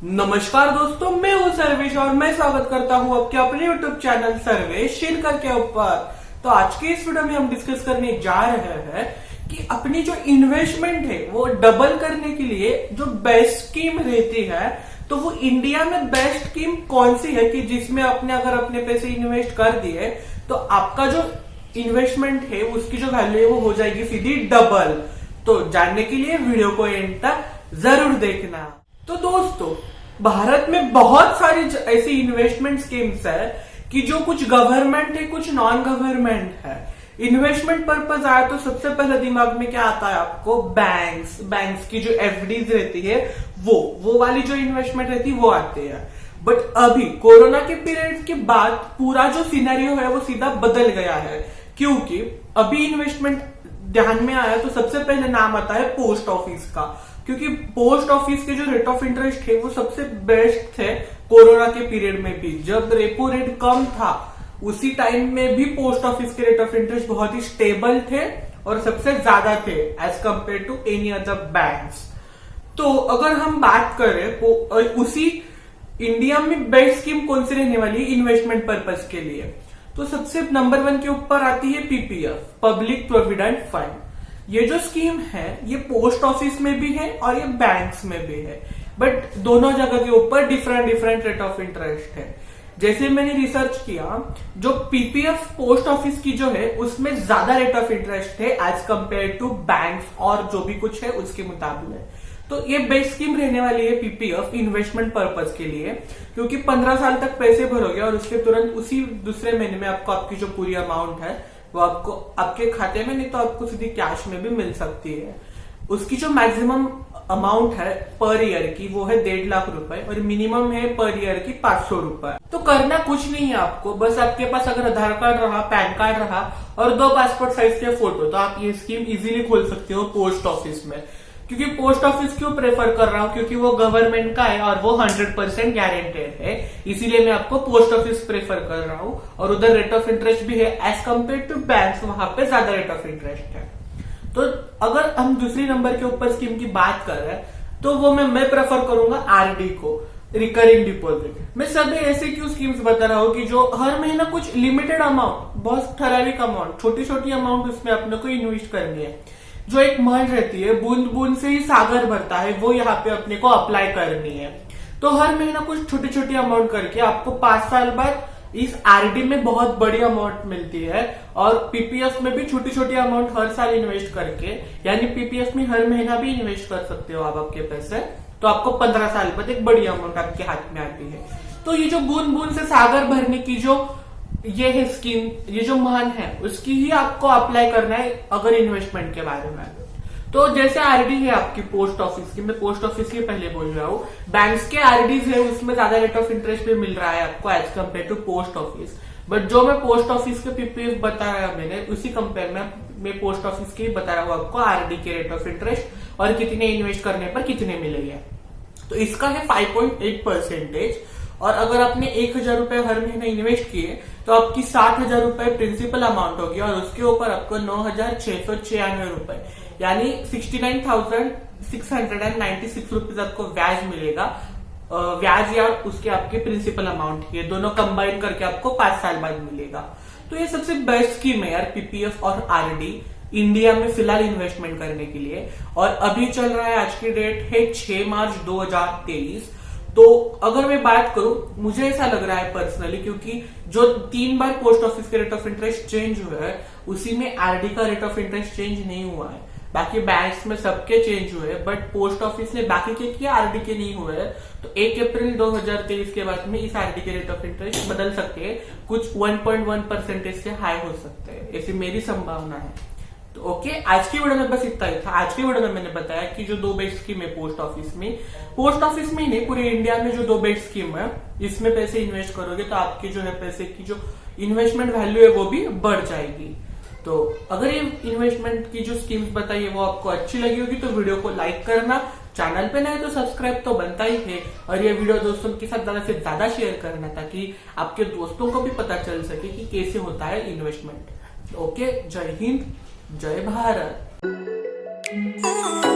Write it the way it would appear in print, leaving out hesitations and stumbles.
नमस्कार दोस्तों, मैं हूं सर्वेश और मैं स्वागत करता हूं आपके अपने YouTube चैनल सर्वेश शेरकर के ऊपर। तो आज के इस वीडियो में हम डिस्कस करने जा रहे हैं कि अपनी जो इन्वेस्टमेंट है वो डबल करने के लिए जो बेस्ट स्कीम रहती है, तो वो इंडिया में बेस्ट स्कीम कौन सी है कि जिसमें आपने अगर अपने पैसे इन्वेस्ट कर दिए तो आपका जो इन्वेस्टमेंट है उसकी जो वैल्यू है वो हो जाएगी सीधी डबल। तो जानने के लिए वीडियो को एंड तक जरूर देखना। तो दोस्तों, भारत में बहुत सारी ऐसी इन्वेस्टमेंट स्कीम्स है कि जो कुछ गवर्नमेंट है, कुछ नॉन गवर्नमेंट है। इन्वेस्टमेंट पर्पज आया तो सबसे पहले दिमाग में क्या आता है आपको? बैंक्स की जो एफडीज रहती है वो वाली जो इन्वेस्टमेंट रहती है वो आती है। बट अभी कोरोना के पीरियड के बाद पूरा जो सिनेरियो है वो सीधा बदल गया है, क्योंकि अभी इन्वेस्टमेंट ध्यान में आया तो सबसे पहले नाम आता है पोस्ट ऑफिस का, क्योंकि पोस्ट ऑफिस के जो रेट ऑफ इंटरेस्ट है वो सबसे बेस्ट थे कोरोना के पीरियड में भी। जब रेपो रेट कम था उसी टाइम में भी पोस्ट ऑफिस के रेट ऑफ इंटरेस्ट बहुत ही स्टेबल थे और सबसे ज्यादा थे as compare to any other banks. तो अगर हम बात करें उसी इंडिया में बेस्ट स्कीम कौन सी रहने वाली है इन्वेस्टमेंट पर्पज के लिए, तो सबसे नंबर 1 के ऊपर आती है पीपीएफ, पब्लिक प्रोविडेंट फंड। ये जो स्कीम है ये पोस्ट ऑफिस में भी है और ये बैंक्स में भी है, बट दोनों जगह के ऊपर डिफरेंट रेट ऑफ इंटरेस्ट है। जैसे मैंने रिसर्च किया, जो पीपीएफ पोस्ट ऑफिस की जो है उसमें ज्यादा रेट ऑफ इंटरेस्ट है एज कंपेयर टू बैंक्स और जो भी कुछ है उसके मुकाबले। तो ये बेस्ट स्कीम रहने वाली है पीपीएफ इन्वेस्टमेंट पर्पज के लिए, क्योंकि 15 साल तक पैसे भरोगे और उसके तुरंत उसी दूसरे महीने में आपको आपकी जो पूरी अमाउंट है वो आपको आपके खाते में, नहीं तो आपको सीधी कैश में भी मिल सकती है। उसकी जो मैक्सिमम अमाउंट है पर ईयर की वो है 1.5 लाख रुपए और मिनिमम है पर ईयर की 500 रुपए। तो करना कुछ नहीं है आपको, बस आपके पास अगर आधार कार्ड रहा, पैन कार्ड रहा और 2 पासपोर्ट साइज के फोटो, तो आप ये स्कीम इजीली खोल सकते हो पोस्ट ऑफिस में। क्योंकि पोस्ट ऑफिस क्यों प्रेफर कर रहा हूं? क्योंकि वो गवर्नमेंट का है और वो 100% गारंटेड है, इसीलिए मैं आपको पोस्ट ऑफिस प्रेफर कर रहा हूं। और उधर रेट ऑफ इंटरेस्ट भी है एज कंपेयर टू बैंक्स, वहां पे ज्यादा रेट ऑफ इंटरेस्ट है। तो अगर हम दूसरी नंबर के ऊपर स्कीम की बात कर रहे हैं तो वो मैं प्रेफर करूंगा आरडी को, रिकरिंग डिपॉजिट। मैं सभी ऐसे क्यों स्कीम्स बता रहा हूँ कि जो हर महीना कुछ लिमिटेड अमाउंट, बहुत ठराविक अमाउंट, छोटी छोटी अमाउंट उसमें अपने को इन्वेस्ट करनी है। जो एक महल रहती है, बूंद बूंद से ही सागर भरता है, वो यहाँ पे अपने को अप्लाई करनी है। तो हर महीना कुछ छोटी छोटी अमाउंट करके आपको 5 साल बाद इस आरडी में बहुत बड़ी अमाउंट मिलती है। और पीपीएफ में भी छोटी छोटी अमाउंट हर साल इन्वेस्ट करके, यानी पीपीएफ में हर महीना भी इन्वेस्ट कर सकते हो आप आपके पैसे, तो आपको 15 साल बाद एक बड़ी अमाउंट आपके हाथ में आती है। तो ये जो बूंद बूंद से सागर भरने की जो ये है स्कीम, ये जो महान है उसकी ही आपको अप्लाई करना है अगर इन्वेस्टमेंट के बारे में। तो जैसे आरडी है आपकी पोस्ट ऑफिस की, मैं पोस्ट ऑफिस के पहले बोल रहा हूँ, बैंक्स के आरडीज है उसमें ज्यादा रेट ऑफ इंटरेस्ट भी मिल रहा है आपको as compare to post office. But जो मैं पोस्ट ऑफिस के पीपीएफ बता रहा मैंने, उसी कंपेयर में मैं पोस्ट ऑफिस के ही बता रहा हूँ आपको आरडी के रेट ऑफ इंटरेस्ट और कितने इन्वेस्ट करने पर कितने मिलेंगे। तो इसका है 5.8%। और अगर आपने 1000 रुपए हर महीने इन्वेस्ट किए तो आपकी 60,000 रुपए प्रिंसिपल अमाउंट होगी और उसके ऊपर आपको 9,696 रुपए यानी 69,696 रुपीज आपको ब्याज मिलेगा। ब्याज या उसके आपके प्रिंसिपल अमाउंट, ये दोनों कंबाइन करके आपको 5 साल बाद मिलेगा। तो ये सबसे बेस्ट स्कीम है यार पीपीएफ और आरडी इंडिया में फिलहाल इन्वेस्टमेंट करने के लिए। और अभी चल रहा है, आज की डेट है 6 मार्च 2023। तो अगर मैं बात करूं, मुझे ऐसा लग रहा है पर्सनली, क्योंकि जो 3 बार पोस्ट ऑफिस के रेट ऑफ इंटरेस्ट चेंज हुआ है उसी में आरडी का रेट ऑफ इंटरेस्ट चेंज नहीं हुआ है। बाकी बैंक्स में सबके चेंज हुए, बट पोस्ट ऑफिस ने बाकी के किया, आरडी के नहीं हुए हैं। तो 1 अप्रैल 2023 के बाद में इस आरडी के रेट ऑफ इंटरेस्ट बदल सकते हैं, कुछ 1.1% से हाई हो सकते हैं, ऐसी मेरी संभावना है। तो ओके, आज की वीडियो में बस इतना ही था। आज की वीडियो में मैंने बताया कि जो 2 बेस्ट स्कीम है पोस्ट ऑफिस में ही नहीं, पूरे इंडिया में जो 2 बेस्ट स्कीम है, इसमें पैसे इन्वेस्ट करोगे तो आपकी जो है पैसे की जो इन्वेस्टमेंट वैल्यू है वो भी बढ़ जाएगी। तो अगर ये इन्वेस्टमेंट की जो स्कीम्स बताई है वो आपको अच्छी लगी होगी तो वीडियो को लाइक करना, चैनल पे नए तो सब्सक्राइब तो बनता ही है, और ये वीडियो दोस्तों के साथ ज्यादा से ज्यादा शेयर करना ताकि आपके दोस्तों को भी पता चल सके कि कैसे होता है इन्वेस्टमेंट। ओके, जय हिंद, जय भारत। Ooh.